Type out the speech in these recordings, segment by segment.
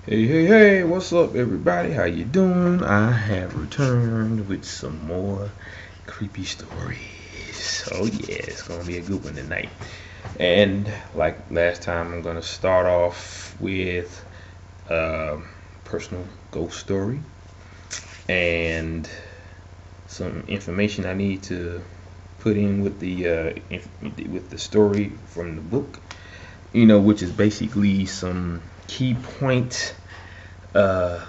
Hey, what's up everybody? How you doing? I have returned with some more creepy stories. Oh yeah, it's gonna be a good one tonight. And like last time, I'm gonna start off with a personal ghost story and some information I need to put in with the story from the book. Which is basically some key points. Uh,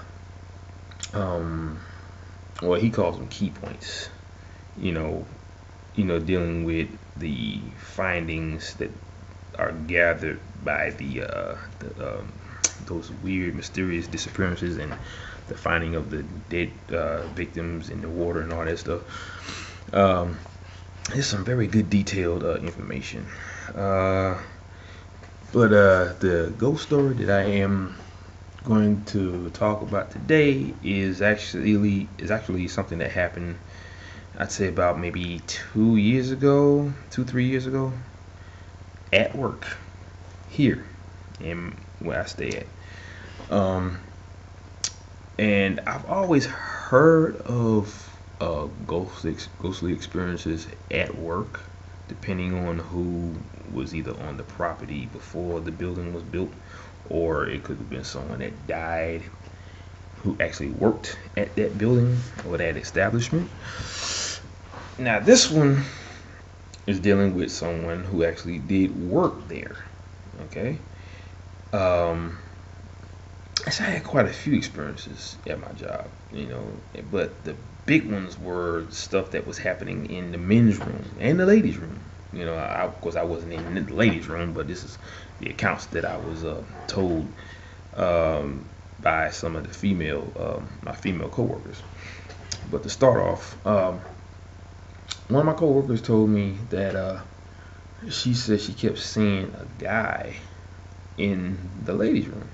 um, well, he calls them key points. You know, dealing with the findings that are gathered by those weird, mysterious disappearances and the finding of the dead victims in the water and all that stuff. Um, there's some very good detailed information. But the ghost story that I am going to talk about today is actually something that happened, I'd say about maybe 2 years ago, 3 years ago, at work here in where I stay at. And I've always heard of ghostly experiences at work, depending on who was either on the property before the building was built, or it could have been someone that died who actually worked at that building or that establishment. Now, this one is dealing with someone who actually did work there. Okay. Um, I had quite a few experiences at my job, but the big ones were stuff that was happening in the men's room and the ladies' room. Of course, I wasn't in the ladies' room, but this is the accounts that I was told by some of the my female coworkers. But to start off, one of my coworkers told me that she said she kept seeing a guy in the ladies' room.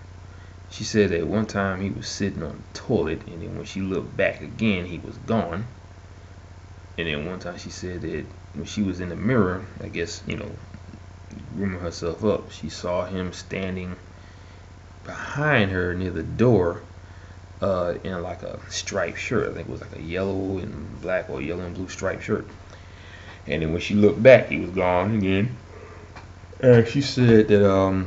She said that one time he was sitting on the toilet, and then when she looked back again, he was gone. And then one time she said that when she was in the mirror, I guess, grooming herself up, she saw him standing behind her near the door in like a striped shirt. I think it was like a yellow and black or yellow and blue striped shirt. And then when she looked back, he was gone again. And she said that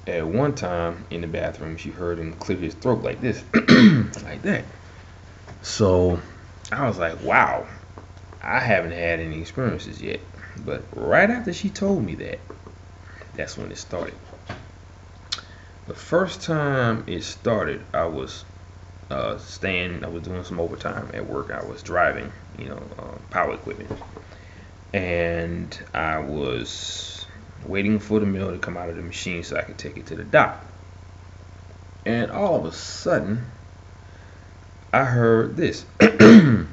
at one time in the bathroom, she heard him clear his throat like this, like that. So I was like, wow, I haven't had any experiences yet. But right after she told me that, that's when it started. The first time it started, I was I was doing some overtime at work. I was driving, power equipment. And I was waiting for the mail to come out of the machine so I could take it to the dock. And all of a sudden, I heard this. And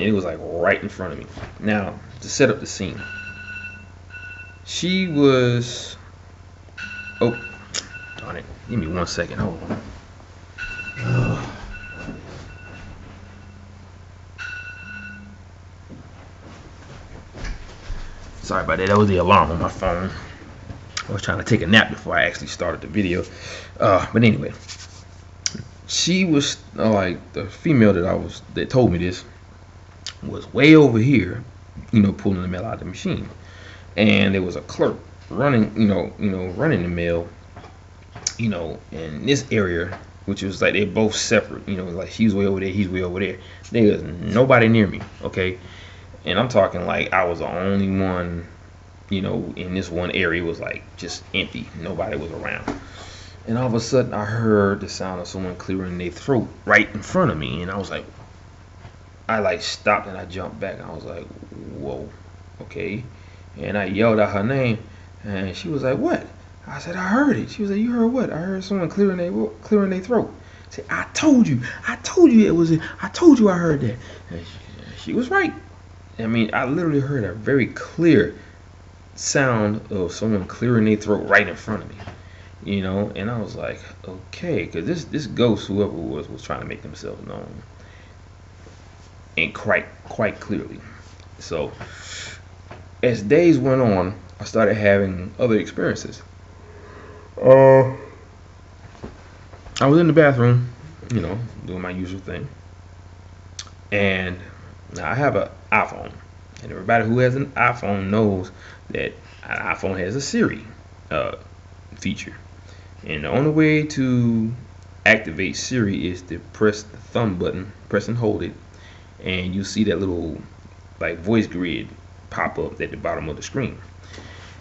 it was like right in front of me. Now, to set up the scene, she was. Oh, darn it. Give me 1 second. Hold on. Sorry about that. That was the alarm on my phone. I was trying to take a nap before I actually started the video. But anyway, she was like the female that told me this was way over here, pulling the mail out of the machine, and there was a clerk running, running the mail, in this area, which was like they're both separate, like she's way over there, he's way over there. There was nobody near me, okay, and I'm talking like I was the only one, in this one area. It was like just empty, nobody was around. And all of a sudden, I heard the sound of someone clearing their throat right in front of me, and I was like, I stopped and I jumped back. And I was like, whoa, okay. And I yelled out her name, and she was like, what? I said, I heard it. She was like, you heard what? I heard someone clearing their throat. I said, I told you it was it. I told you I heard that. And she was right. I mean, I literally heard a very clear sound of someone clearing their throat right in front of me. And I was like, okay, because this ghost, whoever it was trying to make themselves known, and quite clearly. So as days went on, I started having other experiences. I was in the bathroom, doing my usual thing, and now I have an iPhone, and everybody who has an iPhone knows that an iPhone has a Siri uh, feature, and the only way to activate Siri is to press the thumb button, press and hold it, and you see that little like voice grid pop up at the bottom of the screen,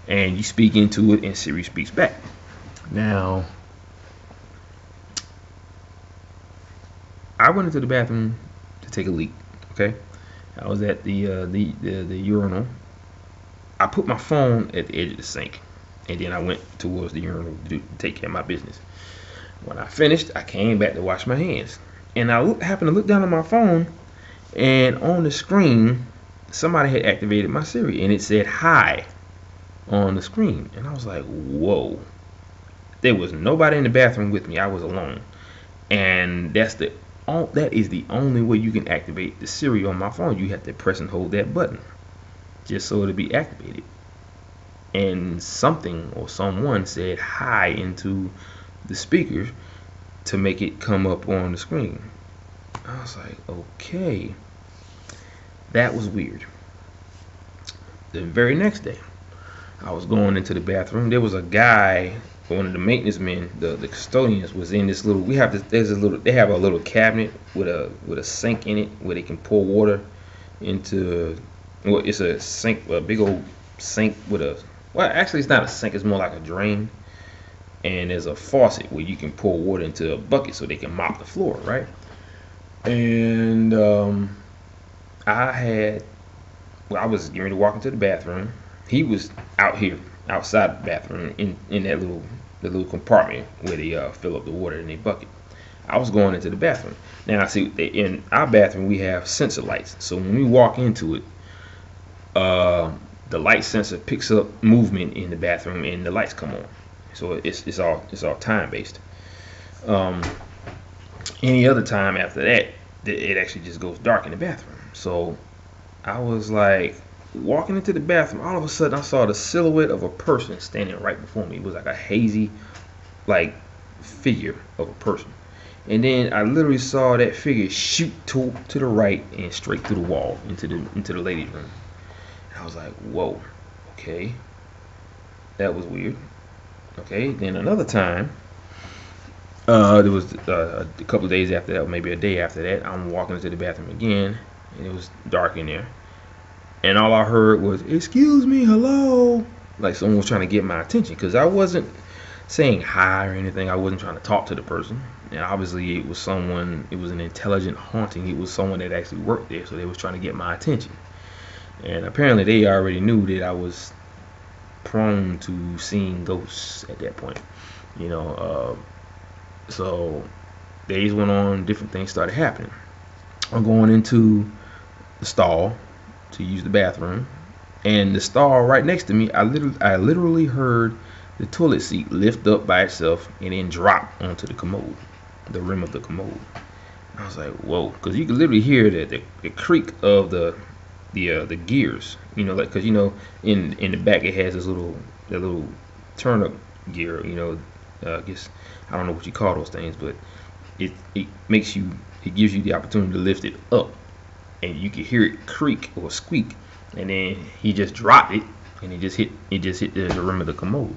and you speak into it, and Siri speaks back. Now, I went into the bathroom to take a leak. Okay, I was at the urinal. I put my phone at the edge of the sink, and then I went towards the urinal to take care of my business. When I finished, I came back to wash my hands, and I happened to look down on my phone, and on the screen, somebody had activated my Siri, and it said "Hi" on the screen, and I was like, "Whoa!" There was nobody in the bathroom with me. I was alone, and that is the only way you can activate the Siri on my phone. You have to press and hold that button just so it'll be activated. And something or someone said "Hi" into the speakers to make it come up on the screen. I was like, okay, that was weird. The very next day, I was going into the bathroom. There was a guy, one of the maintenance men, the custodians, was in this little. They have a little cabinet with a sink in it where they can pour water into. Well, it's a sink, a big old sink with a. Well, actually, it's not a sink. It's more like a drain. And there's a faucet where you can pour water into a bucket so they can mop the floor, right? And I was getting ready to walk into the bathroom. He was out here, outside the bathroom, in that little compartment where they fill up the water in a bucket. I was going into the bathroom. Now, I see in our bathroom we have sensor lights. So when we walk into it, the light sensor picks up movement in the bathroom, and the lights come on. So it's all time based. Any other time after that, it actually just goes dark in the bathroom. So I was like walking into the bathroom. All of a sudden, I saw the silhouette of a person standing right before me. It was like a hazy, like figure of a person. And then I literally saw that figure shoot to the right and straight through the wall into the ladies' room. And I was like, whoa, okay, that was weird. Okay, then another time, there was a couple of days after that, or maybe a day after that, I'm walking into the bathroom again, and it was dark in there, and all I heard was, "Excuse me, hello," like someone was trying to get my attention, because I wasn't saying hi or anything. I wasn't trying to talk to the person, and obviously it was an intelligent haunting. It was someone that actually worked there, so they was trying to get my attention, and apparently they already knew that I was prone to seeing ghosts at that point, so days went on, different things started happening. I'm going into the stall to use the bathroom, and the stall right next to me, I literally heard the toilet seat lift up by itself and then drop onto the commode, the rim of the commode. I was like, whoa, because you could literally hear the creak of the gears, like, because in the back it has that little turn up gear, I guess I don't know what you call those things, but it gives you the opportunity to lift it up, and you can hear it creak or squeak, and then he just dropped it, and it just hit the rim of the commode.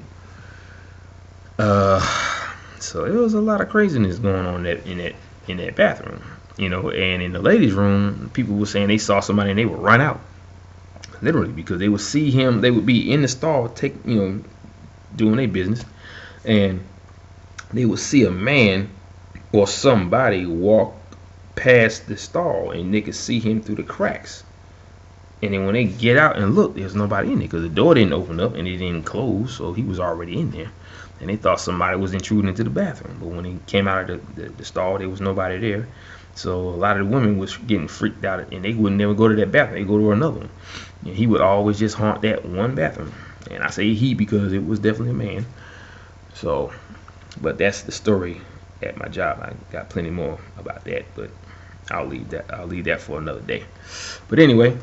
So it was a lot of craziness going on in that bathroom. And in the ladies' room, people were saying they saw somebody and they would run out, literally, because they would see him. They would be in the stall, doing their business, and they would see a man or somebody walk past the stall, and they could see him through the cracks. And then when they get out and look, there's nobody in there, because the door didn't open up and it didn't close, so he was already in there. And they thought somebody was intruding into the bathroom, but when he came out of the stall, there was nobody there. So a lot of the women was getting freaked out, and they would never go to that bathroom. They go to another one. And he would always just haunt that one bathroom. And I say he because it was definitely a man. So, but that's the story at my job. I got plenty more about that, but I'll leave that for another day. But anyway,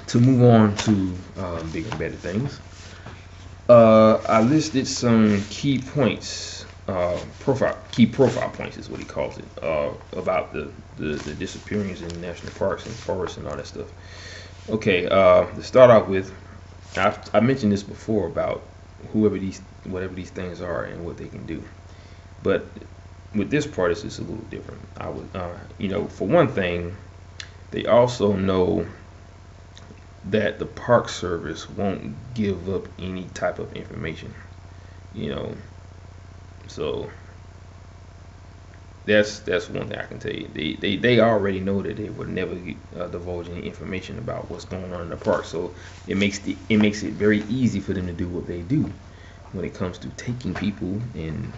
to move on to bigger and better things, I listed some key points key profile points is what he calls it, about the disappearance in national parks and forests and all that stuff. Okay, to start off with, I mentioned this before about whatever these things are and what they can do, but with this part it's just a little different. I would, for one thing, they also know that the Park Service won't give up any type of information, so that's one thing I can tell you. They already know that they would never divulge any information about what's going on in the park. So it makes it very easy for them to do what they do when it comes to taking people and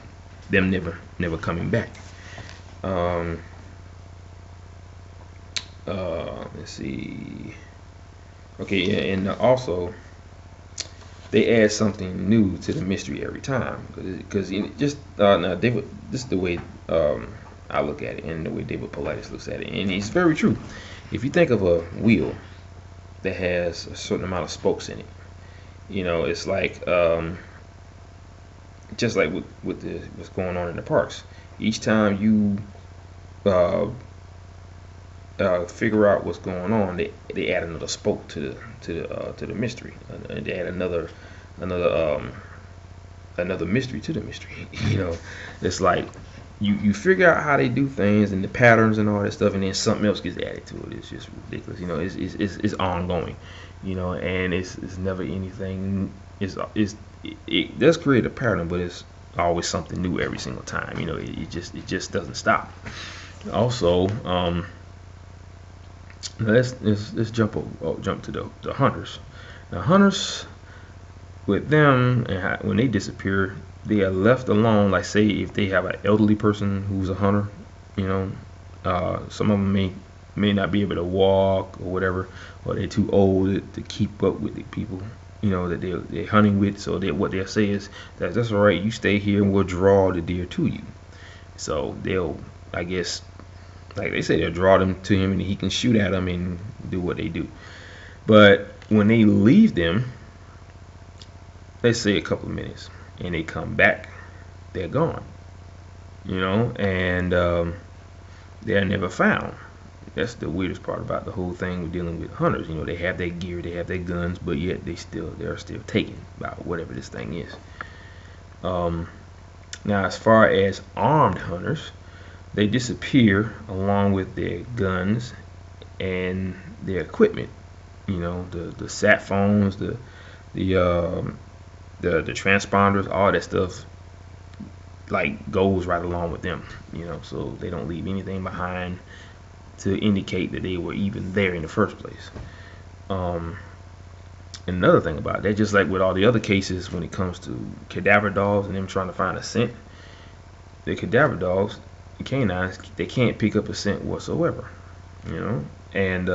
them never coming back. Let's see. Okay, yeah, and also they add something new to the mystery every time, because just now David, this is the way I look at it, and the way David Paulides looks at it, and it's very true. If you think of a wheel that has a certain amount of spokes in it, it's like just like with what's going on in the parks. Each time you figure out what's going on, they add another spoke to the mystery, and they add another mystery to the mystery. It's like you figure out how they do things and the patterns and all that stuff, and then something else gets added to it. It's just ridiculous. It's ongoing, and it's never anything. It does create a pattern, but it's always something new every single time. It just doesn't stop. Also, let's jump to the hunters. Now, hunters, with them, and when they disappear, they are left alone. Like, say if they have an elderly person who's a hunter, some of them may not be able to walk or whatever, or they're too old to keep up with the people that they're hunting with. So what they'll say is that's all right, you stay here and we'll draw the deer to you. So they'll, I guess, like they say, they'll draw them to him and he can shoot at them and do what they do. But when they leave them, let's say a couple of minutes, and they come back, they're gone, and they're never found. That's the weirdest part about the whole thing with dealing with hunters. They have their gear, they have their guns, but yet they're still taken by whatever this thing is. Now, as far as armed hunters, they disappear along with their guns and their equipment. The sat phones, the transponders, all that stuff, like, goes right along with them. So they don't leave anything behind to indicate that they were even there in the first place. Another thing about that, just like with all the other cases when it comes to cadaver dogs and them trying to find a scent, the cadaver dogs, the canines, they can't pick up a scent whatsoever. And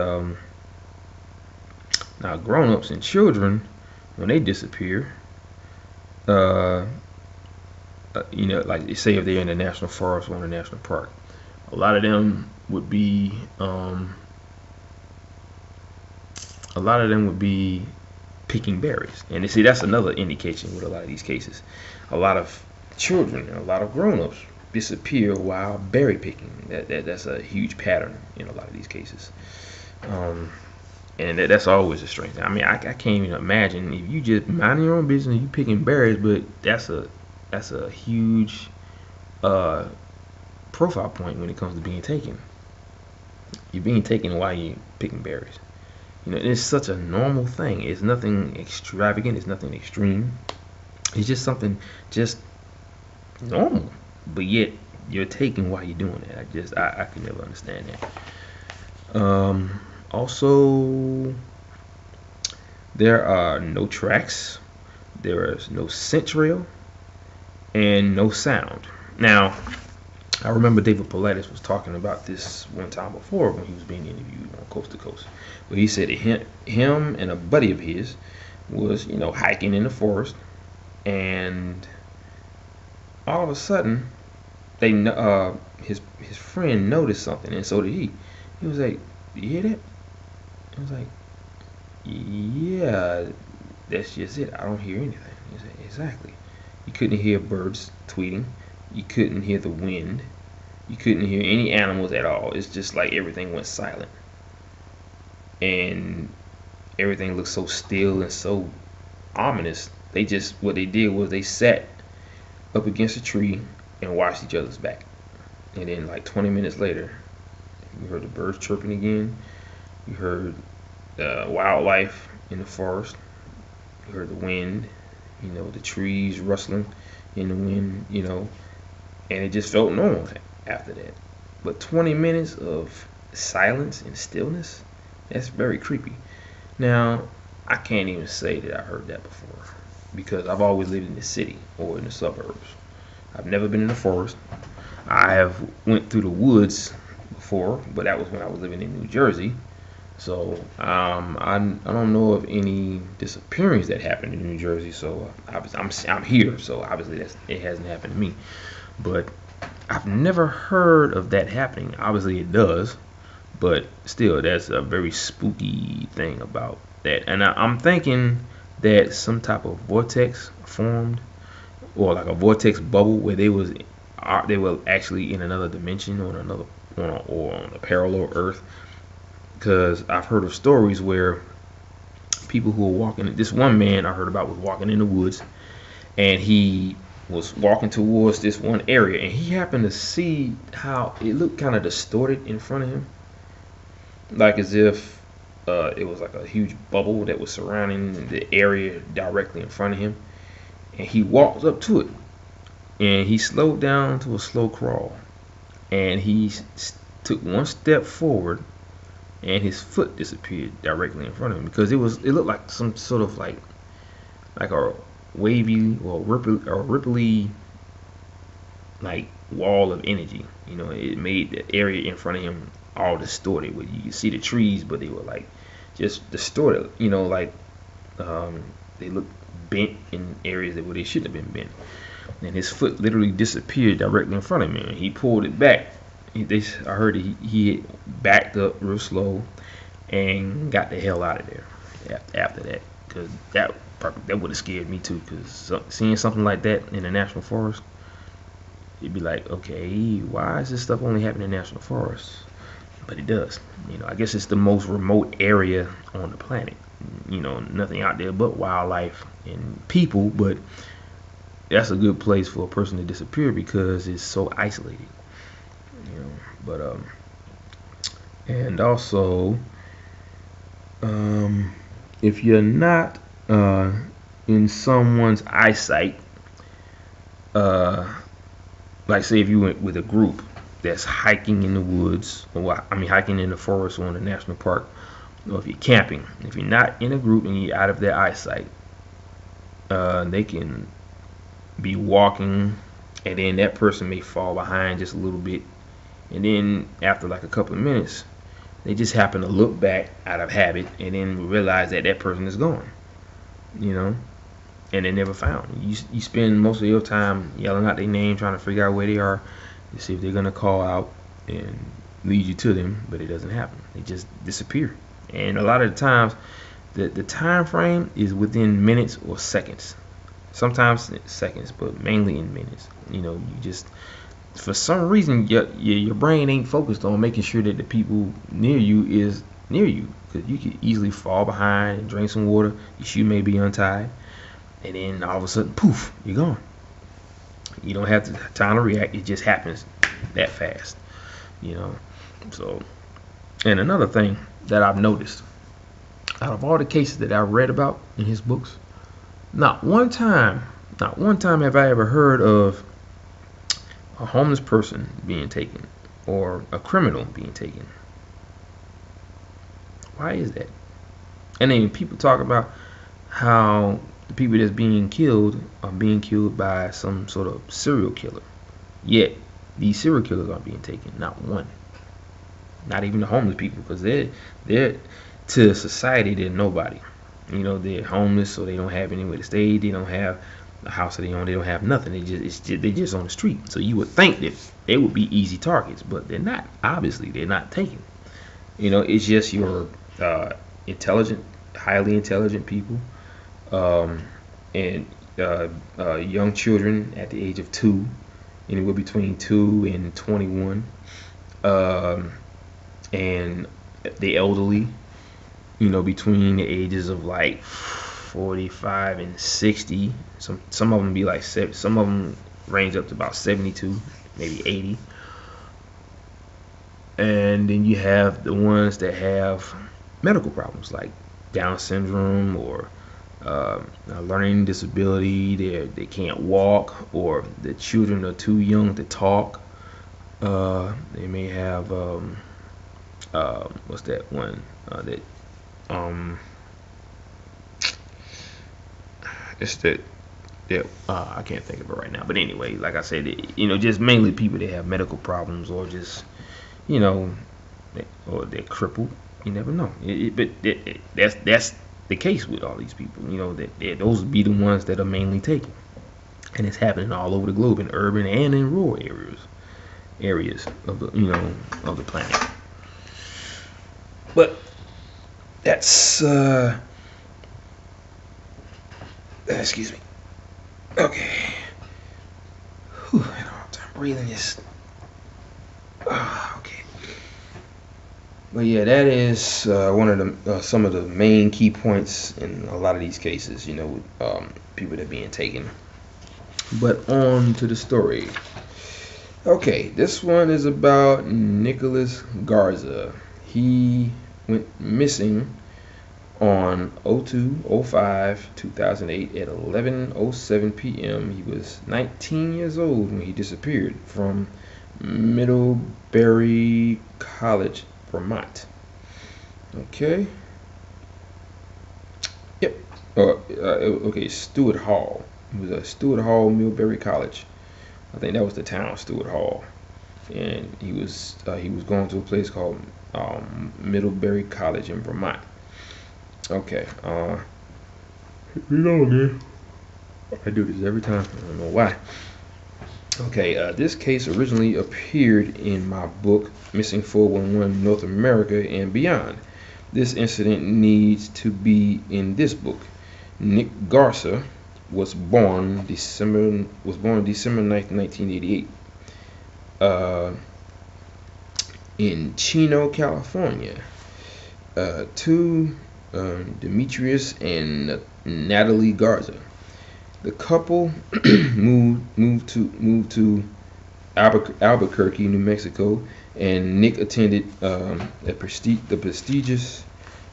now grown-ups and children, when they disappear, like say if they're in the national forest or in a national park, a lot of them would be picking berries. And you see, that's another indication with a lot of these cases. A lot of children and a lot of grown-ups disappear while berry picking. That's a huge pattern in a lot of these cases. And that's always a strange thing. I mean, I can't even imagine if you just mind your own business and you picking berries, but that's a huge profile point when it comes to being taken. You're being taken while you're picking berries. It's such a normal thing. It's nothing extravagant. It's nothing extreme. It's just something just normal. But yet you're taken while you're doing that. I can never understand that. Also, there are no tracks. There is no scent trail and no sound. Now, I remember David Paulides was talking about this one time before when he was being interviewed on Coast to Coast. But he said that him and a buddy of his was, hiking in the forest, and all of a sudden, his friend noticed something, and so did he. He was like, "You hear that?" I was like, "Yeah, that's just it. I don't hear anything." He said, "Exactly. You couldn't hear birds tweeting. You couldn't hear the wind. You couldn't hear any animals at all. It's just like everything went silent. And everything looked so still and so ominous. What they did was they sat up against a tree and watched each other's back. And then like 20 minutes later, you heard the birds chirping again. You heard wildlife in the forest. You heard the wind, the trees rustling in the wind, and it just felt normal after that. But 20 minutes of silence and stillness, that's very creepy. Now, I can't even say that I heard that before because I've always lived in the city or in the suburbs. I've never been in the forest. I have went through the woods before, but that was when I was living in New Jersey. So I don't know of any disappearance that happened in New Jersey. So I'm here. So obviously it hasn't happened to me. But I've never heard of that happening. Obviously it does, but still, that's a very spooky thing about that. And I'm thinking that some type of vortex formed, or like a vortex bubble, where they were actually in another dimension, or on a parallel Earth. Because I've heard of stories where people who are walking. This one man I heard about was walking in the woods, and he was walking towards this one area, and he happened to see how it looked kind of distorted in front of him, like as if it was like a huge bubble that was surrounding the area directly in front of him. And he walked up to it, and he slowed down to a slow crawl, and he took one step forward, and his foot disappeared directly in front of him, because it looked like some sort of like a wavy or ripply like wall of energy. It made the area in front of him all distorted, where you could see the trees, but they were like just distorted. They looked bent in areas where they shouldn't have been bent. And his foot literally disappeared directly in front of him, and he pulled it back. I heard he backed up real slow and got the hell out of there after that, because that would have scared me too. Because seeing something like that in the national forest, you'd be like, okay, why is this stuff only happening in national forests? But it does. I guess it's the most remote area on the planet. Nothing out there but wildlife and people, but that's a good place for a person to disappear because it's so isolated. But and also, if you're not in someone's eyesight, like say if you went with a group that's hiking in the woods, or hiking in the forest or in a national park, or if you're camping, if you're not in a group and you're out of their eyesight, they can be walking, and then that person may fall behind just a little bit, and then after like a couple of minutes, they just happen to look back out of habit, and then realize that person is gone, and they're never found. You spend most of your time yelling out their name, trying to figure out where they are, to see if they're gonna call out and lead you to them, but it doesn't happen. They just disappear. And a lot of the times, the time frame is within minutes or seconds. Sometimes seconds, but mainly in minutes. You just, for some reason, your brain ain't focused on making sure that the people near you is near you, because you could easily fall behind and drink some water. Your shoe may be untied, and then all of a sudden, poof, you're gone. You don't have time to react. It just happens that fast. So, and another thing that I've noticed, out of all the cases that I've read about in his books, not one time have I ever heard of a homeless person being taken or a criminal being taken. Why is that? And then people talk about how the people that's being killed are being killed by some sort of serial killer. Yet these serial killers aren't being taken. Not one. Not even the homeless people, because they're to society, they're nobody. They're homeless, so they don't have anywhere to stay. They don't have a house of their own. They don't have nothing. They're just on the street. So you would think that they would be easy targets, but they're not. Obviously, they're not taken. It's just your intelligent, highly intelligent people, and young children at the age of 2, anywhere between 2 and 21, and the elderly, between the ages of like 45 and 60. Some of them be like some of them range up to about 72, maybe 80. And then you have the ones that have medical problems like Down syndrome or a learning disability. They can't walk, or the children are too young to talk. They may have what's that one that it's that I can't think of it right now. But anyway, like I said, just mainly people that have medical problems, or just or they're crippled. You never know. That's the case with all these people. Those would be the ones that are mainly taken, and it's happening all over the globe, in urban and in rural areas of the planet. But that's excuse me. Okay. Whew, I don't have time breathing this. Okay. But yeah, that is one of the some of the main key points in a lot of these cases. With people that are being taken. But on to the story. Okay, this one is about Nicholas Garza. He went missing on 02/05/2008 at 11:07 p.m. He was 19 years old when he disappeared from Middlebury College, Vermont. Okay. Yep. Okay, Stewart Hall. It was a Stewart Hall, Middlebury College. I think that was the town, Stewart Hall. And he was going to a place called Middlebury College in Vermont. Okay. Man. I do this every time. I don't know why. Okay. This case originally appeared in my book, Missing 411 North America and Beyond. This incident needs to be in this book. Nick Garza was born December 9th, 1988. In Chino, California. To Demetrius and Natalie Garza. The couple moved to Albuquerque, New Mexico, and Nick attended the prestigious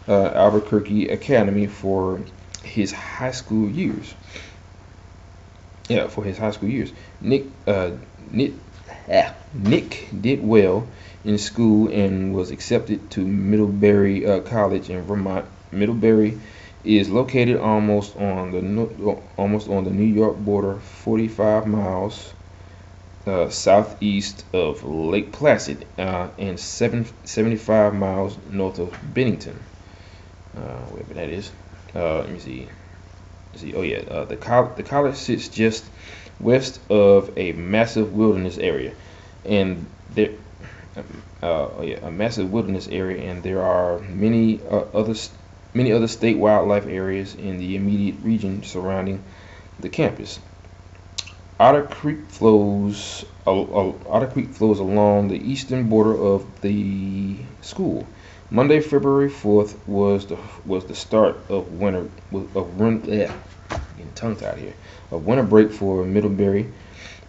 Albuquerque Academy for his high school years. Nick did well in school and was accepted to Middlebury College in Vermont. Middlebury is located almost on the New York border, 45 miles southeast of Lake Placid, and 75 miles north of Bennington, wherever that is. Let me see. Oh yeah, the college sits just west of a massive wilderness area, and there. A massive wilderness area, and there are many other state wildlife areas in the immediate region surrounding the campus. Otter Creek flows along the eastern border of the school. Monday, February 4th was the start of winter break for Middlebury.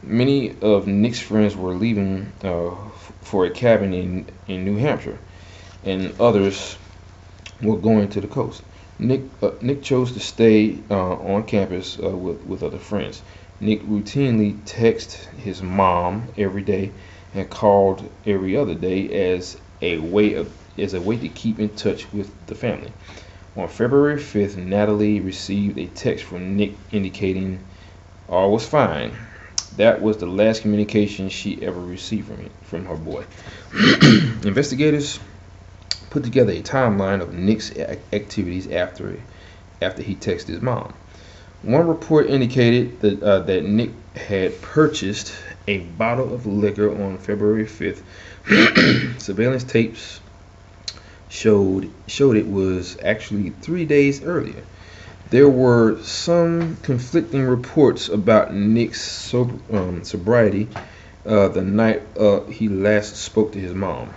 Many of Nick's friends were leaving for a cabin in New Hampshire, and others were going to the coast. Nick chose to stay on campus with other friends. Nick routinely texted his mom every day and called every other day as a way to keep in touch with the family. On February 5th, Natalie received a text from Nick indicating all was fine. That was the last communication she ever received from her boy. Investigators put together a timeline of Nick's activities after he texted his mom. One report indicated that Nick had purchased a bottle of liquor on February 5th. Surveillance tapes showed it was actually 3 days earlier. There were some conflicting reports about Nick's sobriety the night he last spoke to his mom.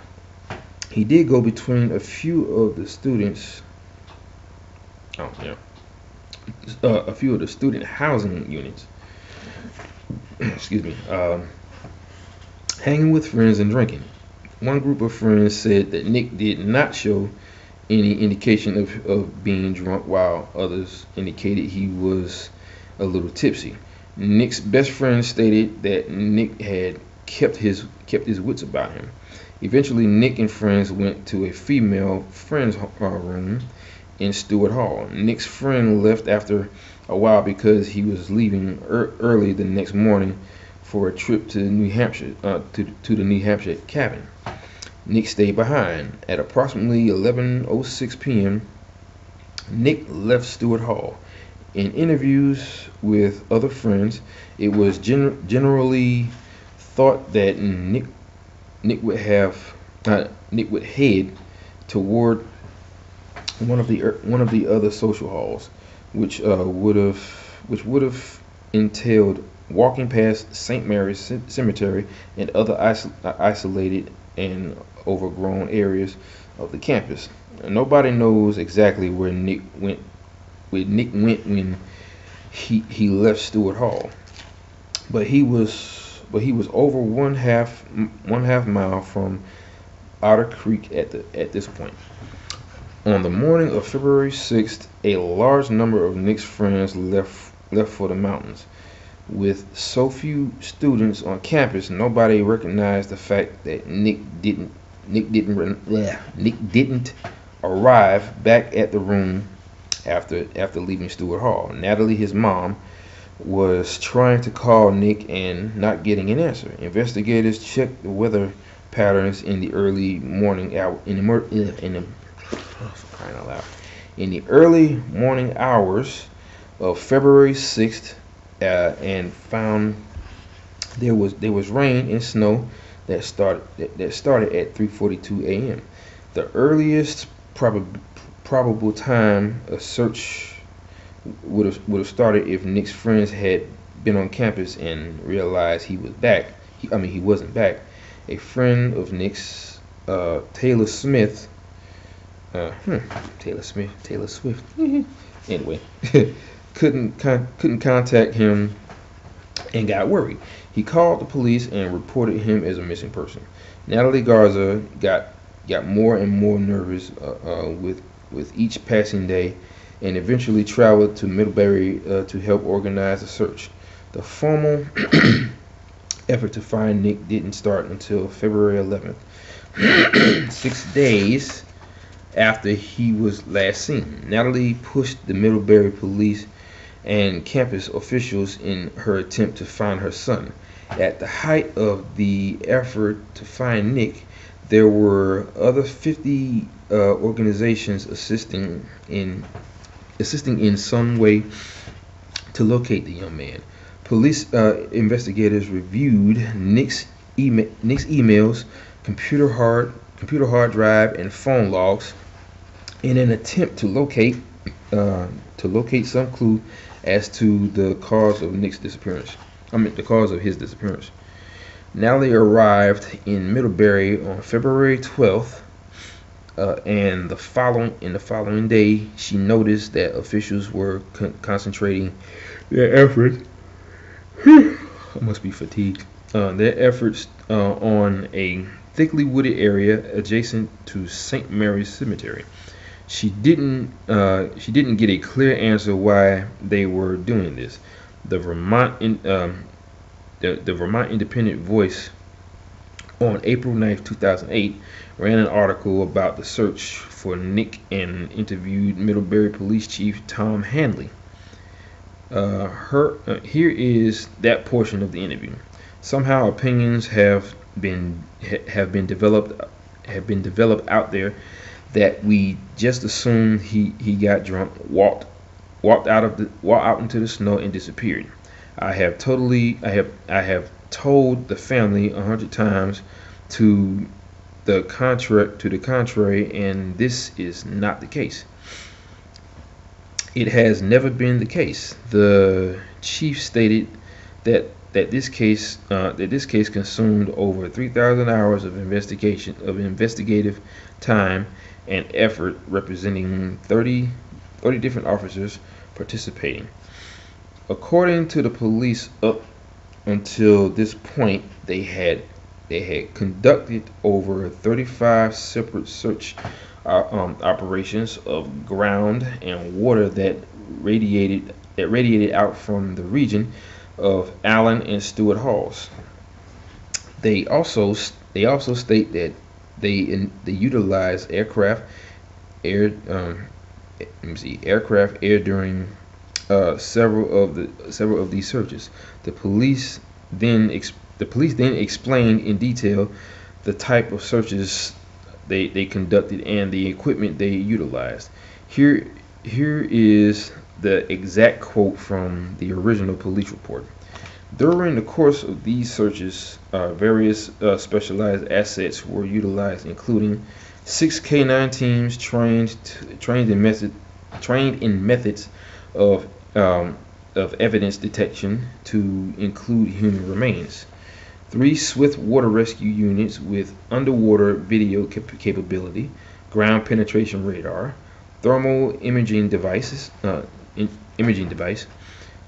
He did go between a few of the students. Oh yeah, a few of the student housing units. Excuse me. Hanging with friends and drinking. One group of friends said that Nick did not show any indication of being drunk, while others indicated he was a little tipsy. Nick's best friend stated that Nick had kept his wits about him. Eventually, Nick and friends went to a female friend's room in Stewart Hall. Nick's friend left after a while because he was leaving early the next morning for a trip to New Hampshire, to the New Hampshire cabin. Nick stayed behind. At approximately 11:06 p.m., Nick left Stewart Hall. In interviews with other friends, it was generally thought that Nick would head toward one of the other social halls, which would have entailed walking past St. Mary's Cemetery and other isolated and overgrown areas of the campus. Nobody knows exactly where Nick went when he left Stewart Hall, but he was over one half mile from Otter Creek at this point. On the morning of February 6th, a large number of Nick's friends left for the mountains. With so few students on campus, nobody recognized the fact that Nick didn't arrive back at the room after leaving Stewart Hall. Natalie, his mom, was trying to call Nick and not getting an answer. Investigators checked the weather patterns in the early morning hours of February 6th, and found there was rain and snow that started at 3:42 a.m. The earliest probable time a search would have started if Nick's friends had been on campus and realized he was back. He wasn't back. A friend of Nick's, Taylor Swift. Anyway, couldn't contact him and got worried. He called the police and reported him as a missing person. Natalie Garza got more and more nervous with each passing day, and eventually traveled to Middlebury to help organize the search. The formal effort to find Nick didn't start until February 11th, 6 days after he was last seen. Natalie pushed the Middlebury police and campus officials in her attempt to find her son. At the height of the effort to find Nick, there were other 50 organizations assisting in some way to locate the young man. Police investigators reviewed Nick's emails, computer hard drive, and phone logs in an attempt to locate some clue as to the cause of his disappearance. Natalie arrived in Middlebury on February 12th, and the following day, she noticed that officials were concentrating their efforts. I must be fatigued. Their efforts on a thickly wooded area adjacent to St. Mary's Cemetery. She didn't get a clear answer why they were doing this. The Vermont Independent Voice on April 9th, 2008, ran an article about the search for Nick and interviewed Middlebury Police Chief Tom Handley. Here is that portion of the interview. Somehow opinions have been developed out there that we just assumed he got drunk, walked out into the snow and disappeared. I have told the family 100 times to the contrary, and this is not the case. It has never been the case. The chief stated that this case consumed over 3,000 hours of investigative time and effort, representing 30 different officers participating. According to the police, up until this point, they had conducted over 35 separate search operations of ground and water that radiated out from the region of Allen and Stewart Halls. They also state that they utilized aircraft air during several of these searches. The police then explained in detail the type of searches they conducted and the equipment they utilized. Here is the exact quote from the original police report. During the course of these searches, various specialized assets were utilized, including 6 K9 teams trained in methods of evidence detection to include human remains, 3 swift water rescue units with underwater video capability, ground penetration radar, thermal imaging device,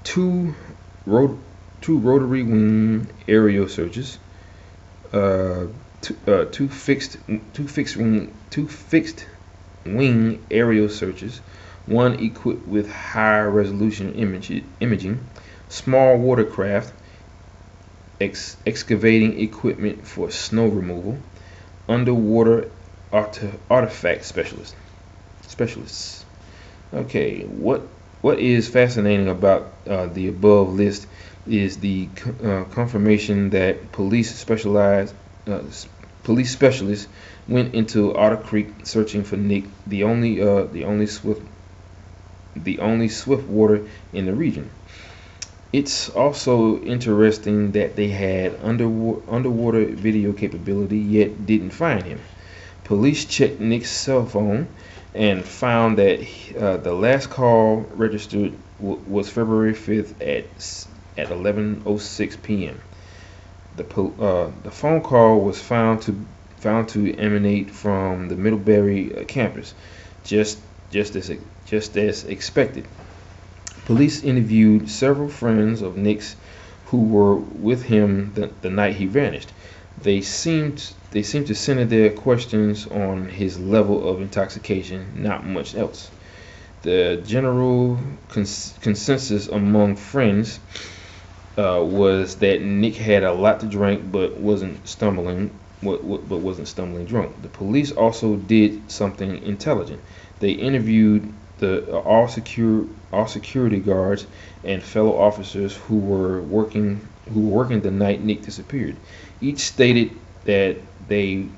2 rotary wing aerial searches, 2 fixed wing aerial searches, 1 equipped with high resolution imaging, small watercraft, excavating equipment for snow removal, underwater artifact specialists. Okay, what is fascinating about the above list is the confirmation that police specialists went into Otter Creek searching for Nick, the only swift water in the region. It's also interesting that they had underwater video capability, yet didn't find him. Police checked Nick's cell phone and found that the last call registered was February 5th at 11:06 p.m. The phone call was found to emanate from the Middlebury campus, just as expected. Police interviewed several friends of Nick's who were with him the night he vanished. They seemed to center their questions on his level of intoxication, not much else. The general consensus among friends was that Nick had a lot to drink, but wasn't stumbling drunk. The police also did something intelligent. They interviewed all security guards and fellow officers who were working the night Nick disappeared. Each stated that they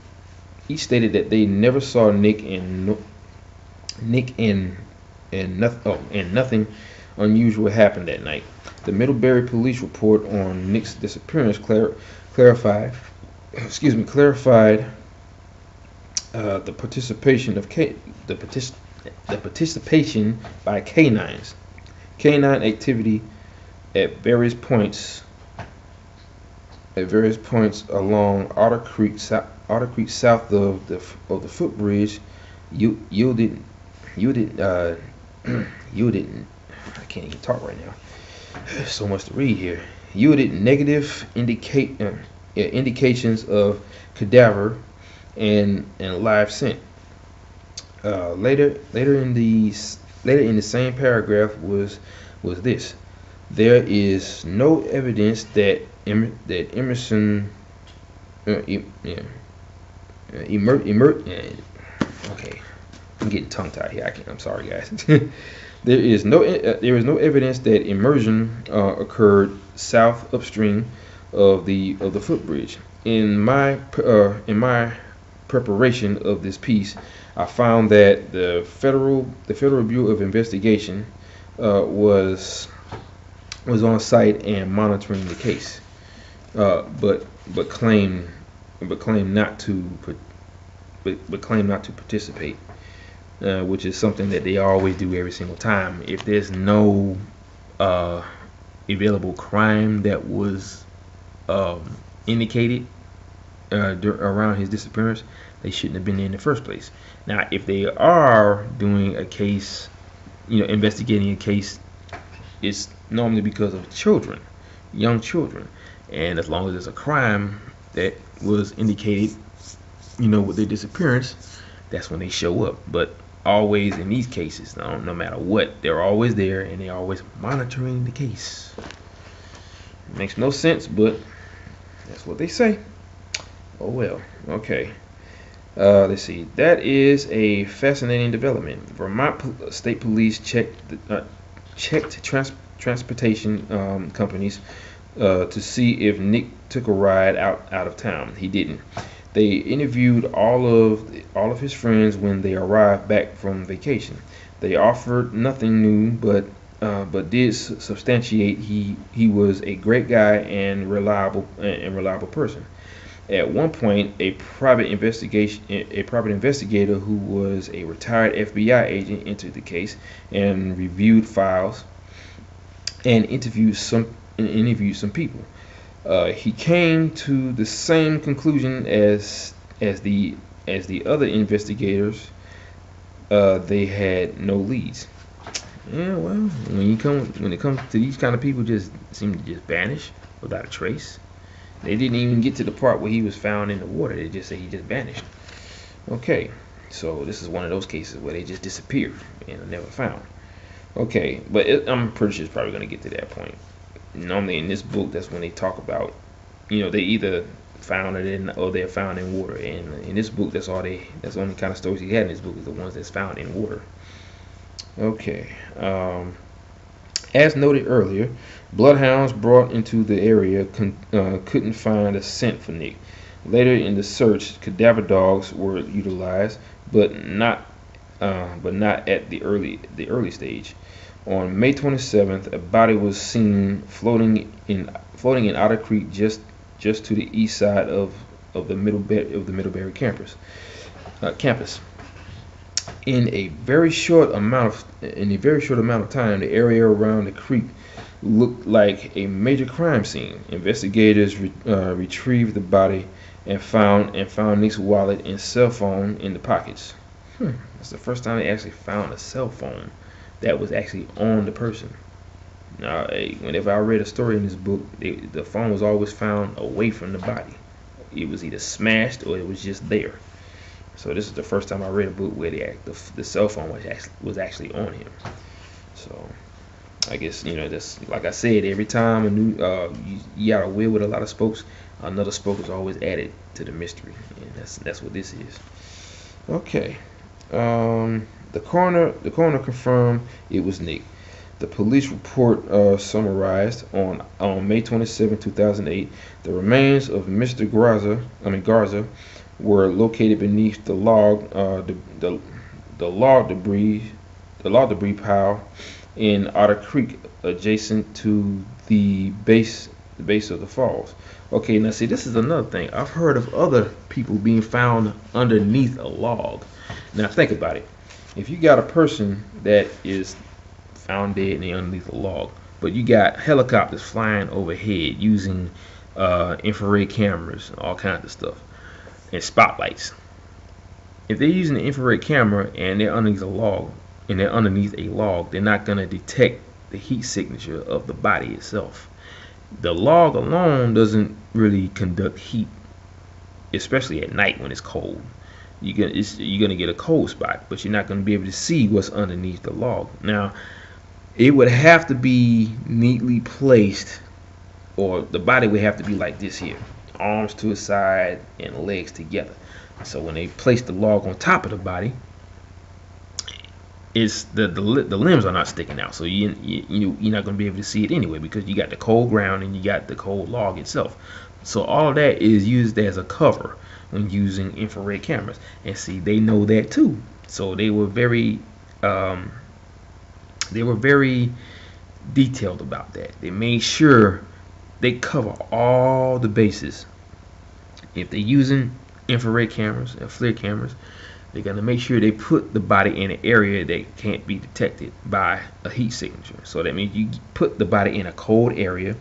never saw Nick and nothing unusual happened that night. The Middlebury police report on Nick's disappearance clarified the participation by canines. Canine activity at various points along Otter Creek south of the footbridge yielded I can't even talk right now. There's so much to read here. Yielded negative indications of cadaver and live scent. Later in the same paragraph was this: there is no evidence that Emerson okay, I'm getting tongue tied here. I'm sorry, guys. There is no evidence that immersion occurred south upstream of the footbridge. In my preparation of this piece, I found that the Federal Bureau of Investigation was on site and monitoring the case, but claimed not to participate. which is something that they always do every single time. If there's no available crime that was indicated around his disappearance, they shouldn't have been there in the first place. Now, if they are doing a case, investigating a case, it's normally because of children, young children, and as long as there's a crime that was indicated, with their disappearance, that's when they show up. But always in these cases, no matter what, they're always there and they're always monitoring the case. It makes no sense, but that's what they say. Oh well. Okay. Let's see. That is a fascinating development. Vermont State Police checked transportation companies to see if Nick took a ride out of town. He didn't. They interviewed all of his friends when they arrived back from vacation. They offered nothing new, but did substantiate he was a great guy and reliable person. At one point, a private investigator who was a retired FBI agent entered the case and reviewed files and interviewed some people. He came to the same conclusion as the other investigators. They had no leads. Yeah, well, when it comes to these kind of people, just seem to just vanish without a trace. They didn't even get to the part where he was found in the water. They just say he just vanished. Okay, so this is one of those cases where they just disappeared and are never found. Okay, but I'm pretty sure it's probably going to get to that point. Normally in this book, that's when they talk about, they either found it or they're found in water. And in this book, that's the only kind of stories he had in this book is the ones that's found in water. Okay. As noted earlier, bloodhounds brought into the area couldn't find a scent for Nick. Later in the search, cadaver dogs were utilized, but not at the early stage. On May 27th, a body was seen floating in Otter Creek, just to the east side of the Middlebury campus. In a very short amount of time, the area around the creek looked like a major crime scene. Investigators retrieved the body and found Nick's wallet and cell phone in the pockets. That's the first time they actually found a cell phone that was actually on the person. Now, whenever I read a story in this book, the phone was always found away from the body. It was either smashed or it was just there. So this is the first time I read a book where the cell phone was actually on him. So I guess that's like I said. Every time a new you got a wheel with a lot of spokes, another spoke is always added to the mystery, and that's what this is. Okay. The coroner confirmed it was Nick. The police report summarized on May 27, 2008. The remains of Mr. Garza were located beneath the log debris pile in Otter Creek, adjacent to the base of the falls. Okay, now see, this is another thing. I've heard of other people being found underneath a log. Now think about it. If you got a person that is found dead and they're underneath a log, but you got helicopters flying overhead using infrared cameras, all kinds of stuff, and spotlights. If they're using the infrared camera and they're underneath a log, they're not going to detect the heat signature of the body itself. The log alone doesn't really conduct heat, especially at night when it's cold. You're gonna get a cold spot, but you're not gonna be able to see what's underneath the log. Now, it would have to be neatly placed, or the body would have to be like this here, arms to the side and legs together. So when they place the log on top of the body, it's the limbs are not sticking out, so you're not going to be able to see it anyway, because you got the cold ground and you got the cold log itself. So all of that is used as a cover when using infrared cameras, and see, they know that too. So they were very detailed about that. They made sure they cover all the bases. If they're using infrared cameras and FLIR cameras, They got to make sure they put the body in an area that can't be detected by a heat signature. So that means you put the body in a cold area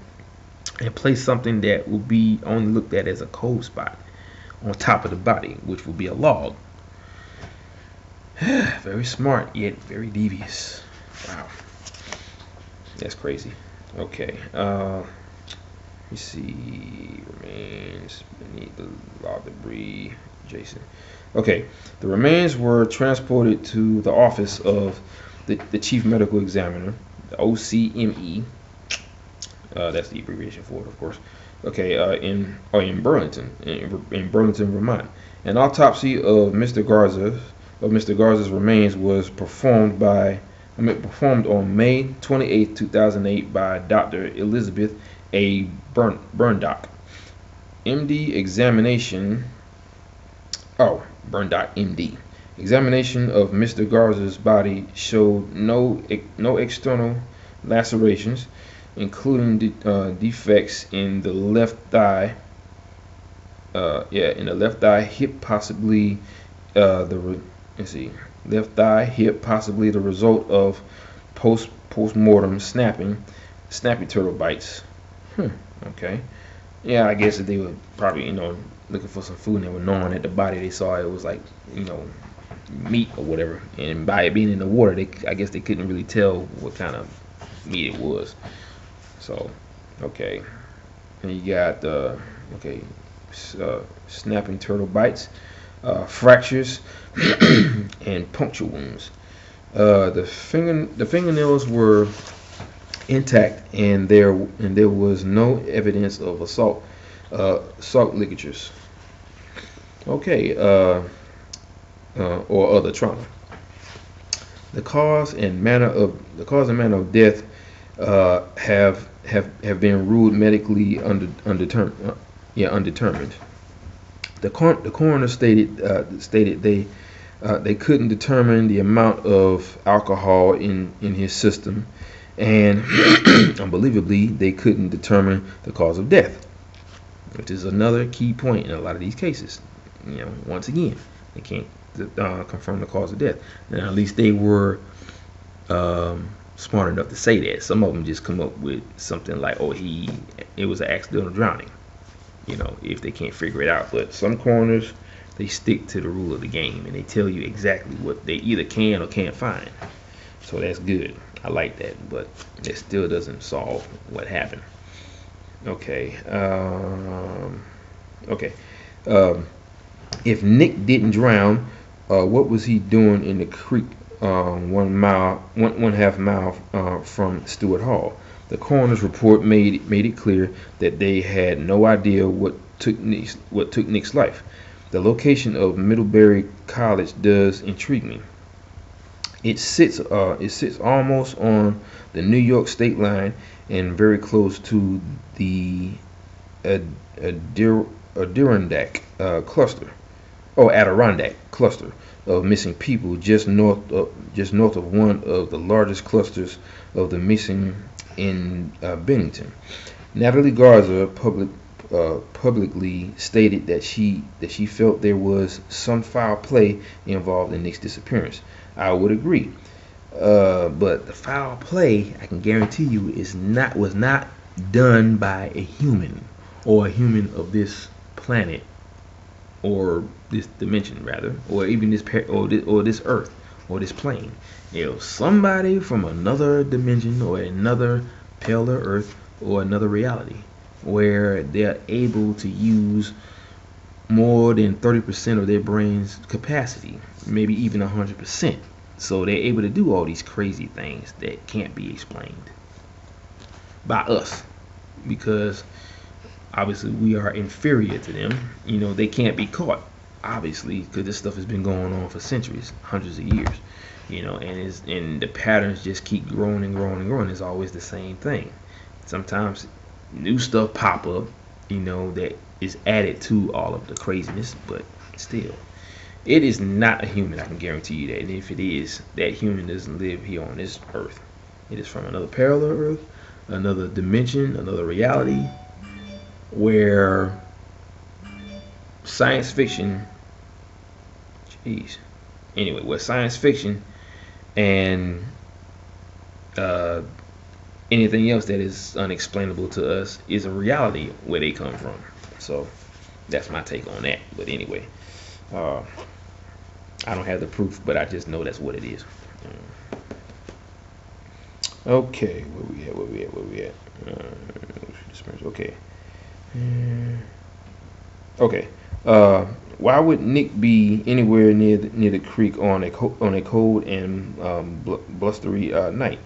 and place something that will be only looked at as a cold spot on top of the body, which will be a log. Very smart, yet very devious. Wow, that's crazy. Okay, let me see. Remains beneath the log debris. Jason. Okay, the remains were transported to the office of the chief medical examiner, the OCME. That's the abbreviation for it, of course. Okay, in Burlington, in Burlington, Vermont. An autopsy of Mr. Garza's remains was performed on May 28, 2008 by Dr. Elizabeth A. Burndock, MD. Burndock, MD. Examination of Mr. Garza's body showed no external lacerations, including defects in the left thigh. In the left thigh, hip, possibly left thigh, hip, possibly the result of post-mortem snappy turtle bites. Okay. Yeah, I guess that they were probably, looking for some food, and they were knowing that the body they saw, it was like, meat or whatever. And by it being in the water, I guess they couldn't really tell what kind of meat it was. So, okay. And you got, snapping turtle bites, fractures, and puncture wounds. The fingernails were intact, and there was no evidence of assault ligatures. Okay, or other trauma. The cause and manner of death have been ruled medically undetermined. The coroner stated they couldn't determine the amount of alcohol in his system, and unbelievably, they couldn't determine the cause of death, which is another key point in a lot of these cases. Once again, they can't confirm the cause of death. Now, at least they were smart enough to say that. Some of them just come up with something like, it was an accidental drowning, if they can't figure it out. But some coroners, they stick to the rule of the game, and they tell you exactly what they either can or can't find. So that's good. I like that, but it still doesn't solve what happened. Okay. If Nick didn't drown, what was he doing in the creek 1.5 mile from Stewart Hall? The coroner's report made it clear that they had no idea what took Nick's life. The location of Middlebury College does intrigue me. It sits almost on the New York state line and very close to the Adirondack cluster of missing people, just north of one of the largest clusters of the missing in Bennington. Natalie Garza publicly stated that she felt there was some foul play involved in Nick's disappearance. I would agree, but the foul play, I can guarantee you, was not done by a human, or a human of this planet, or this dimension rather, or even this earth, or this plane. Somebody from another dimension, or another paler earth, or another reality, where they're able to use more than 30% of their brain's capacity, maybe even 100%. So they're able to do all these crazy things that can't be explained by us, because obviously we are inferior to them. They can't be caught, obviously, because this stuff has been going on for centuries, hundreds of years. And the patterns just keep growing and growing and growing. It's always the same thing. Sometimes new stuff pop up, that is added to all of the craziness, but still, it is not a human. I can guarantee you that. And if it is, that human doesn't live here on this earth. It is from another parallel earth, another dimension, another reality, where science fiction, anyway, what science fiction and uh, anything else that is unexplainable to us is a reality where they come from. So that's my take on that. But anyway, uh, I don't have the proof, but I just know that's what it is. Okay, where we at? Okay. Okay. Why would Nick be anywhere near the creek on a cold and blustery night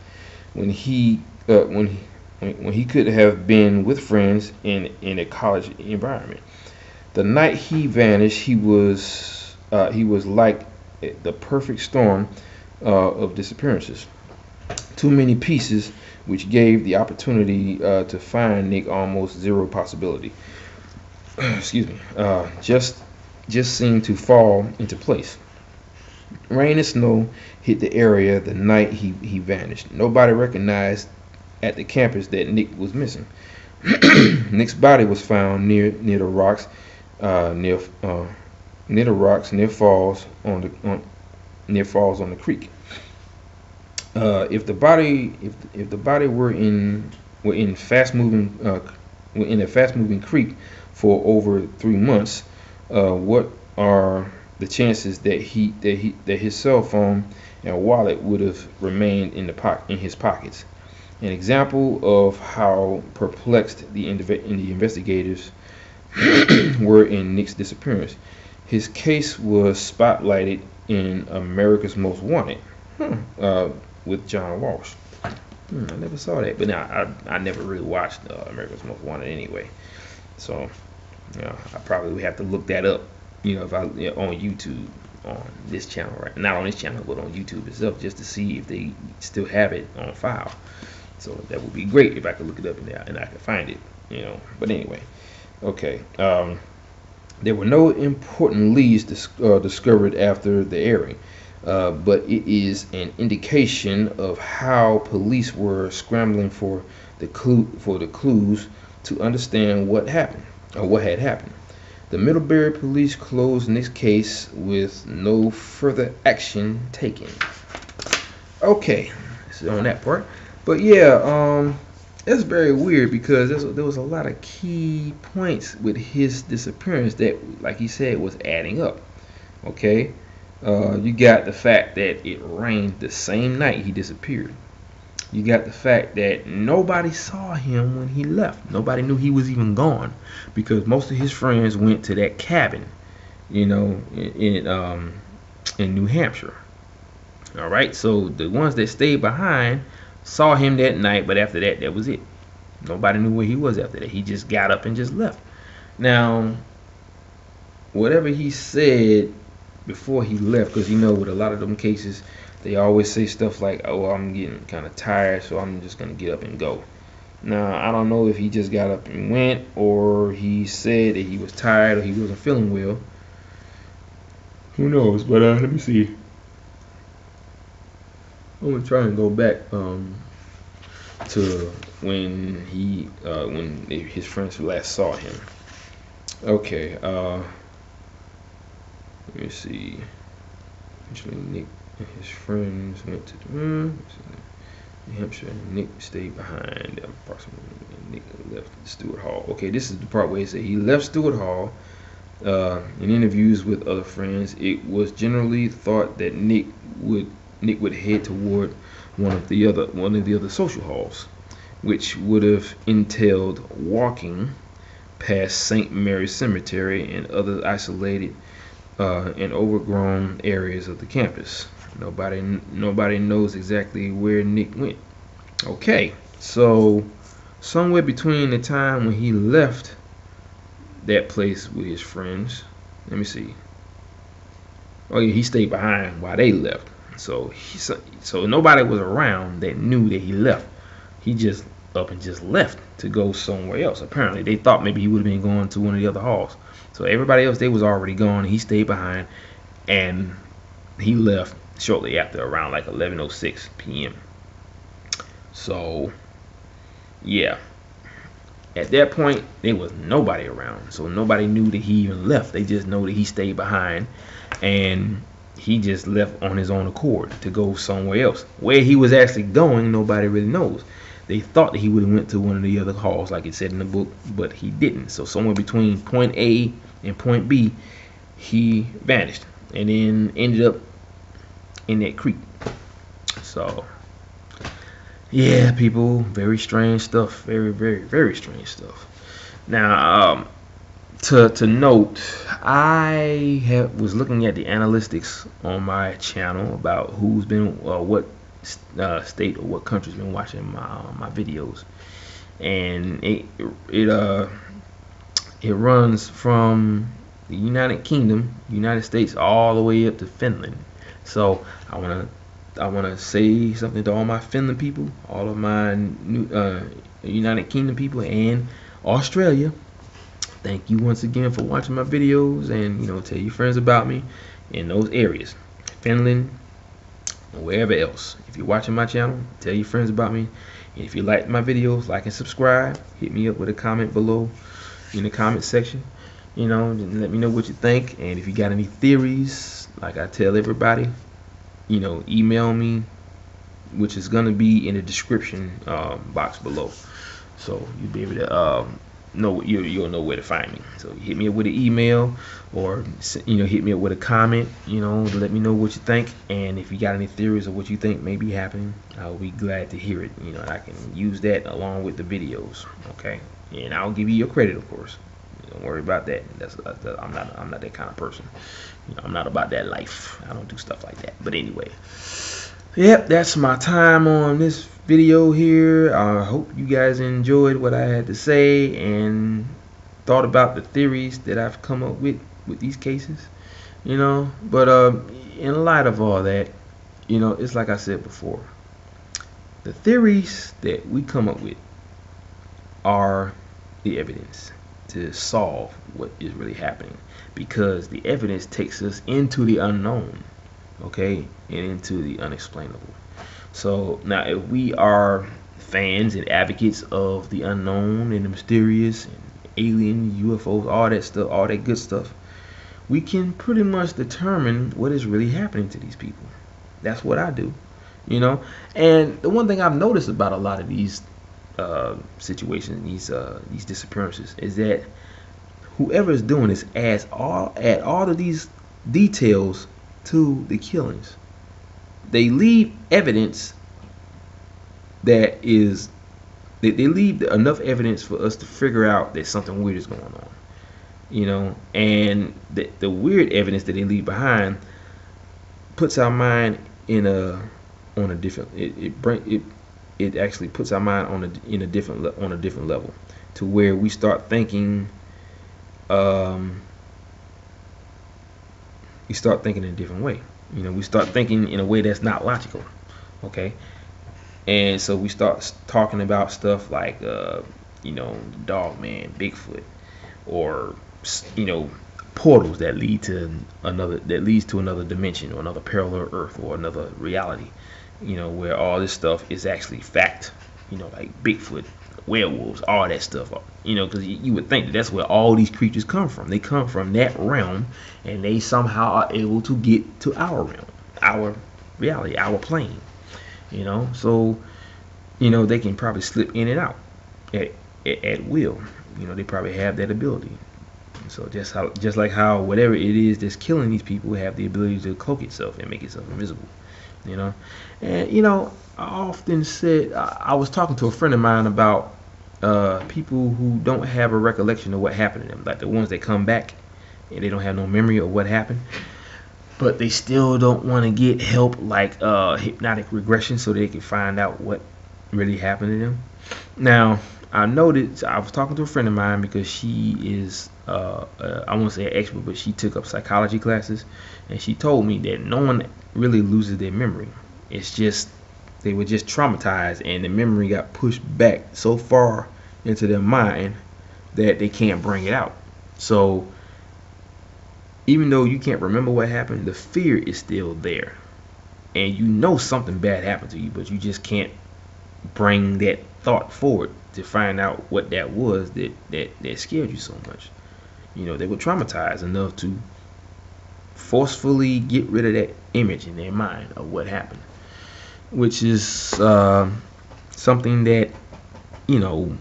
when he could have been with friends in a college environment? The night he vanished, he was like the perfect storm of disappearances. Too many pieces, which gave the opportunity to find Nick almost zero possibility. Excuse me. Just seemed to fall into place. Rain and snow hit the area the night he vanished. Nobody recognized at the campus that Nick was missing. Nick's body was found near the rocks, near falls on the creek. If the body were in a fast moving creek for over 3 months, what are the chances that his cell phone and wallet would have remained in his pockets? An example of how perplexed the investigators were in Nick's disappearance. His case was spotlighted in America's Most Wanted. With John Walsh. I never saw that, but now I never really watched America's Most Wanted anyway. So, I probably would have to look that up, if I on YouTube on this channel, right? Not on this channel, but on YouTube itself, just to see if they still have it on file. So that would be great if I could look it up and I could find it, But anyway, okay. There were no important leads discovered after the airing. But it is an indication of how police were scrambling for the clues to understand what had happened. The Middlebury police closed Nick's case with no further action taken. Okay, so on that part. But yeah, it's very weird because there was a lot of key points with his disappearance that, like he said, was adding up. Okay. You got the fact that it rained the same night he disappeared. You got the fact that nobody saw him when he left. Nobody knew he was even gone because most of his friends went to that cabin, in New Hampshire. All right, so the ones that stayed behind saw him that night, but after that, that was it. Nobody knew where he was after that. He just got up and just left. Now, whatever he said before he left, because with a lot of them cases they always say stuff like, oh, I'm getting kind of tired, so I'm just gonna get up and go. Now I don't know if he just got up and went, or he said that he was tired or he wasn't feeling well. Who knows? But let me see. I'm gonna try and go back to when his friends last saw him. Okay, let me see. Eventually, Nick and his friends went to New Hampshire. Nick stayed behind. Approximately, Nick left Stewart Hall. Okay, this is the part where he said he left Stewart Hall. In interviews with other friends, it was generally thought that Nick would head toward one of the other social halls, which would have entailed walking past St. Mary's Cemetery and other isolated and overgrown areas of the campus. Nobody knows exactly where Nick went. Okay, so somewhere between the time when he left that place with his friends, let me see. Oh yeah, he stayed behind while they left. So nobody was around that knew that he left. He just up and just left to go somewhere else. Apparently, they thought maybe he would have been going to one of the other halls. So everybody else, they was already gone. He stayed behind, and he left shortly after, around like 11:06 p.m. So, yeah. At that point, there was nobody around. So nobody knew that he even left. They just know that he stayed behind. And he just left on his own accord to go somewhere else. Where he was actually going, nobody really knows. They thought that he would have went to one of the other halls, like it said in the book, but he didn't. So somewhere between point A and point B, he vanished and then ended up in that creek. So yeah, people, very strange stuff. Very, very, very strange stuff. Now, to note, I was looking at the analytics on my channel about who's been what state or what country's been watching my videos, and it runs from the United Kingdom, United States, all the way up to Finland. So I wanna say something to all my Finland people, all of my United Kingdom people, and Australia. Thank you once again for watching my videos, and tell your friends about me in those areas, Finland, or wherever else. If you're watching my channel, tell your friends about me. And if you like my videos, like and subscribe. Hit me up with a comment below in the comment section. And let me know what you think. And if you got any theories, like I tell everybody, email me, which is gonna be in the description box below. So you'll be able to you'll know where to find me. So hit me up with an email, or hit me up with a comment, to let me know what you think. And if you got any theories of what you think may be happening, I'll be glad to hear it. And I can use that along with the videos. Okay, and I'll give you your credit, of course. Don't worry about that. I'm not that kind of person. I'm not about that life. I don't do stuff like that. But anyway, yep, that's my time on this video here. I hope you guys enjoyed what I had to say and thought about the theories that I've come up with these cases. But in light of all that, it's like I said before, the theories that we come up with are the evidence to solve what is really happening, because the evidence takes us into the unknown, okay, and into the unexplainable. So now, if we are fans and advocates of the unknown and the mysterious and alien, UFOs, all that stuff, all that good stuff, we can pretty much determine what is really happening to these people. That's what I do, And the one thing I've noticed about a lot of these situations, these disappearances, is that whoever is doing this adds all of these details to the killings. They leave evidence that is, they leave enough evidence for us to figure out that something weird is going on, and the weird evidence that they leave behind puts our mind on a different, it actually puts our mind on a different level, to where we start thinking in a different way. We start thinking in a way that's not logical, okay? And so we start talking about stuff like, dog man, Bigfoot, or portals that leads to another dimension, or another parallel Earth, or another reality, where all this stuff is actually fact, like Bigfoot, werewolves, all that stuff, because you would think that's where all these creatures come from. They come from that realm, and they somehow are able to get to our realm, our reality, our plane. So they can probably slip in and out at will. They probably have that ability. So just like how whatever it is that's killing these people have the ability to cloak itself and make itself invisible. And I often said, I was talking to a friend of mine about people who don't have a recollection of what happened to them, like the ones that come back and they don't have no memory of what happened, but they still don't want to get help, like hypnotic regression, so they can find out what really happened to them. Now, I noticed, I was talking to a friend of mine because she is I won't say an expert, but she took up psychology classes, and she told me that no one really loses their memory. It's just they were just traumatized, and the memory got pushed back so far into their mind that they can't bring it out. So even though you can't remember what happened, the fear is still there, and something bad happened to you, but you just can't bring that thought forward to find out what that was that scared you so much. They were traumatized enough to forcefully get rid of that image in their mind of what happened, which is something that, you know,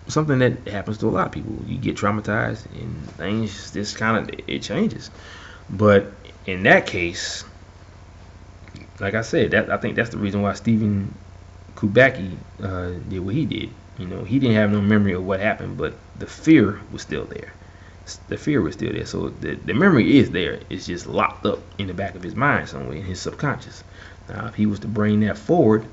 something that happens to a lot of people. You get traumatized and things just kind of, it changes. But in that case, like I said, that I think that's the reason why Stephen Kubacki did what he did. You know, he didn't have no memory of what happened, but the fear was still there. The fear was still there. So the memory is there. It's just locked up in the back of his mind somewhere, in his subconscious. Now, if he was to bring that forward,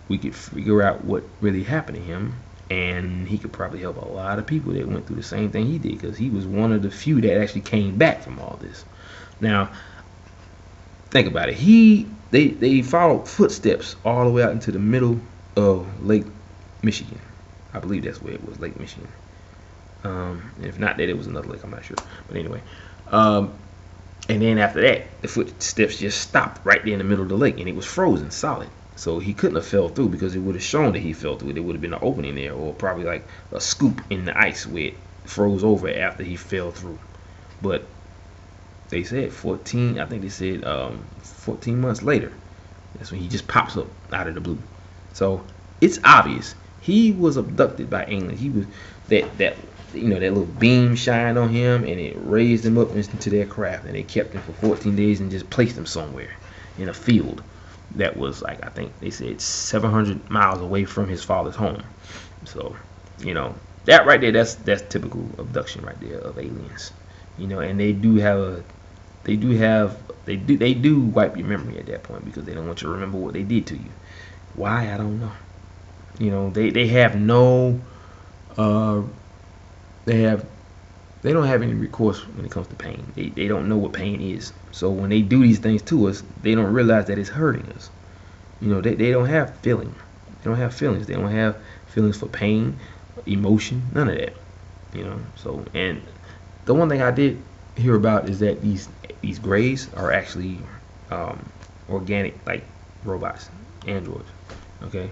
we could figure out what really happened to him, and he could probably help a lot of people that went through the same thing he did, because he was one of the few that actually came back from all this. Now, think about it. They followed footsteps all the way out into the middle of Lake Michigan. I believe that's where it was, Lake Michigan. And if not that, it was another lake, I'm not sure. But anyway, and then after that, the footsteps just stopped right there in the middle of the lake, and it was frozen solid. So he couldn't have fell through, because it would have shown that he fell through. There would have been an opening there, or probably like a scoop in the ice where it froze over after he fell through. But they said 14, I think they said 14 months later, that's when he just pops up out of the blue. So it's obvious he was abducted by aliens. He was that you know, that little beam shined on him, and it raised him up into their craft, and they kept him for 14 days and just placed him somewhere in a field that was, like, I think they said 700 miles away from his father's home. So, you know, that right there, that's typical abduction right there of aliens. You know, and they do wipe your memory at that point, because they don't want you to remember what they did to you. Why? I don't know. You know, they have no they don't have any recourse when it comes to pain. They don't know what pain is. So when they do these things to us, they don't realize that it's hurting us. You know, they don't have feeling. They don't have feelings. They don't have feelings for pain, emotion, none of that. You know, so, and the one thing I did hear about is that these grays are actually organic, like robots, androids. Okay,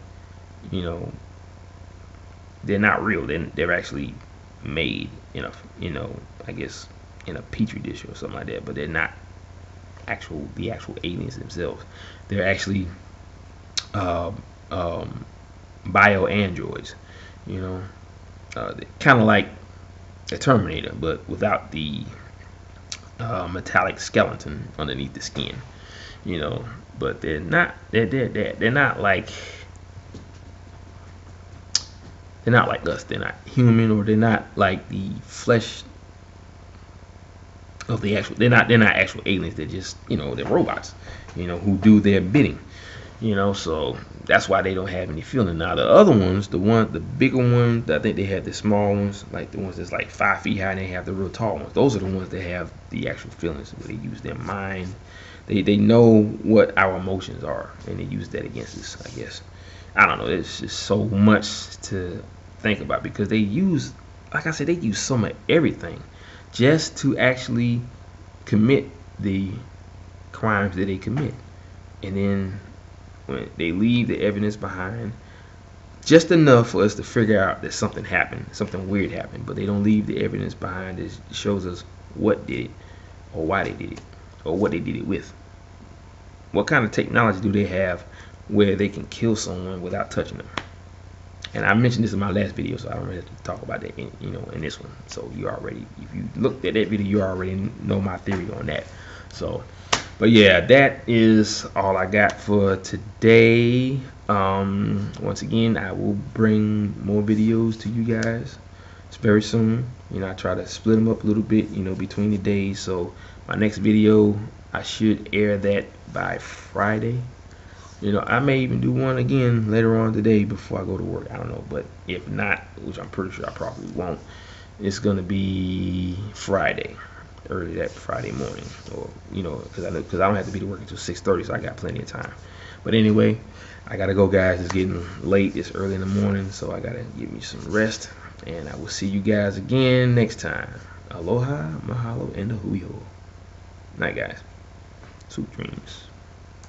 you know, they're not real. They're actually made in a, you know, I guess in a petri dish or something like that. But they're not the actual aliens themselves. They're actually bio androids. You know, kind of like a Terminator, but without the metallic skeleton underneath the skin. You know, but they're not like us. They're not human, or they're not like the flesh of the actual. They're not actual aliens. They're just, you know, they're robots, you know, who do their bidding. You know, so that's why they don't have any feeling. Now the other ones, the bigger ones, I think they have the small ones, like the ones that's like 5 feet high, and they have the real tall ones. Those are the ones that have the actual feelings, where they use their mind. They know what our emotions are, and they use that against us, I guess. I don't know. It's just so much to think about, because they use, like I said, they use some of everything just to actually commit the crimes that they commit. And then when they leave the evidence behind, just enough for us to figure out that something happened, something weird happened, but they don't leave the evidence behind that shows us what did it, or why they did it, or what they did it with. What kind of technology do they have where they can kill someone without touching them? And I mentioned this in my last video, so I don't really have to talk about that in this one. So you already, if you looked at that video, you already know my theory on that. So, but yeah, that is all I got for today. Once again, I will bring more videos to you guys very soon. You know, I try to split them up a little bit, you know, between the days. So my next video, I should air that by Friday. You know, I may even do one again later on today before I go to work. I don't know, but if not, which I'm pretty sure I probably won't, it's gonna be Friday, early that Friday morning, or, you know, because I don't have to be to work until 6:30, so I got plenty of time. But anyway, I gotta go, guys. It's getting late. It's early in the morning, so I gotta give me some rest. And I will see you guys again next time. Aloha, mahalo, and a hui ho. Night, guys. Sweet dreams.